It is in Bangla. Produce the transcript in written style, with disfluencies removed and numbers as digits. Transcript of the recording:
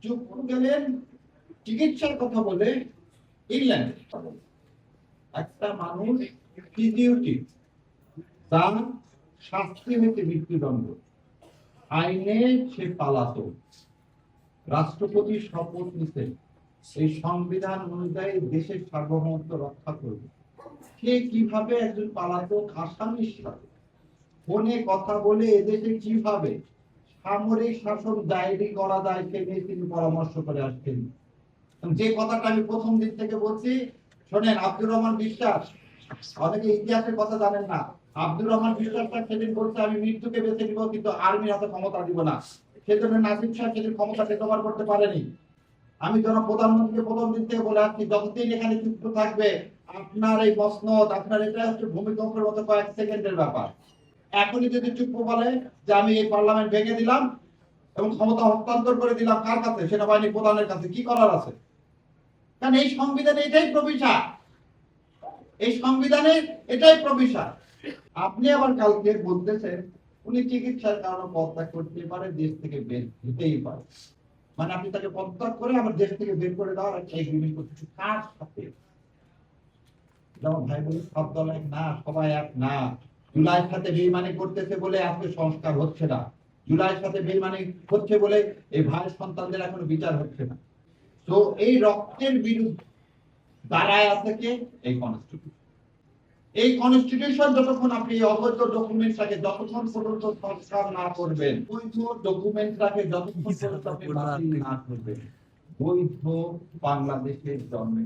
চুপ গেলেন চিকিৎসার কথা বলে ইংল্যান্ড। একটা মানুষ ফিজিওটিভ, তার শাস্তি হয়েছে মৃত্যুদণ্ড, আইনে সে পালাতো, রাষ্ট্রপতি শপথ নিতেন এই সংবিধান অনুযায়ী দেশের সার্বভৌমত্ব রক্ষা করবে। সে কিভাবে একজন পালাতক আসামির সাথে ফোনে কথা বলে এদেশে কিভাবে সামরিক শাসন জারি করা যায় সে নিয়ে তিনি পরামর্শ করে আসছেন। যে কথাটা আমি প্রথম দিন থেকে বলছি, শোনেন, আব্দুর রহমান বিশ্বাস, অনেকে ইতিহাসের কথা জানেন না, আব্দুর রহমান বিশ্বাসটা সেদিন বলছে আমি মৃত্যুকে বেছে নিব কিন্তু আর্মির হাতে ক্ষমতা দিব না। সেজন্য নাজিম শাহ সেদিন ক্ষমতা টেকওভার করতে পারেনি। আমি জনাব প্রধানমন্ত্রীকে প্রথম দিন থেকে বলে আসছি, যতদিন এখানে চুপ থাকবে আপনার এই মসনদ, আপনার এটা হচ্ছে ভূমিকম্পের মতো কয়েক সেকেন্ডের ব্যাপার। এখনই যদি চুপ বলে যে আমি এই পার্লামেন্ট ভেঙে দিলাম এবং ক্ষমতা হস্তান্তর করে দিলাম কার কাছে, সেনাবাহিনী প্রধানের কাছে, কি করার আছে? কারণ এই সংবিধানে এটাই প্রবিশা, এই সংবিধানে এটাই প্রবিশা। আপনি আবার কালকে বলতেছেন উনি চিকিৎসার কারণে পদত্যাগ করতে পারে, দেশ থেকে বের হতেই পারে। মানে আপনি তাকে পদত্যাগ করে আমার দেশ থেকে বের করে দেওয়ার একটা এগ্রিমেন্ট করতেছে কার সাথে? যেমন ভাই বলি সব দল এক না, সবাই এক না। জুলাইয়ের সাথে বেইমানি করতেছে বলে আজকে সংস্কার হচ্ছে না, জুলাইয়ের সাথে বেইমানি হচ্ছে বলে এই ভাইয়ের সন্তানদের এখনো বিচার হচ্ছে না। তো এই রক্তের বিরুদ্ধে দাঁড়ায় আছে কে? এই কনস্টিটিউশন। এই কনস্টিটিউশন যতক্ষণ আপনি অবৈধ ডকুমেন্টটাকে যতক্ষণ পর্যন্ত সংস্কার না করবেন, বৈধ ডকুমেন্টটাকে যতক্ষণ পর্যন্ত আপনি বাতিল না করবেন, বৈধ বাংলাদেশের জন্মে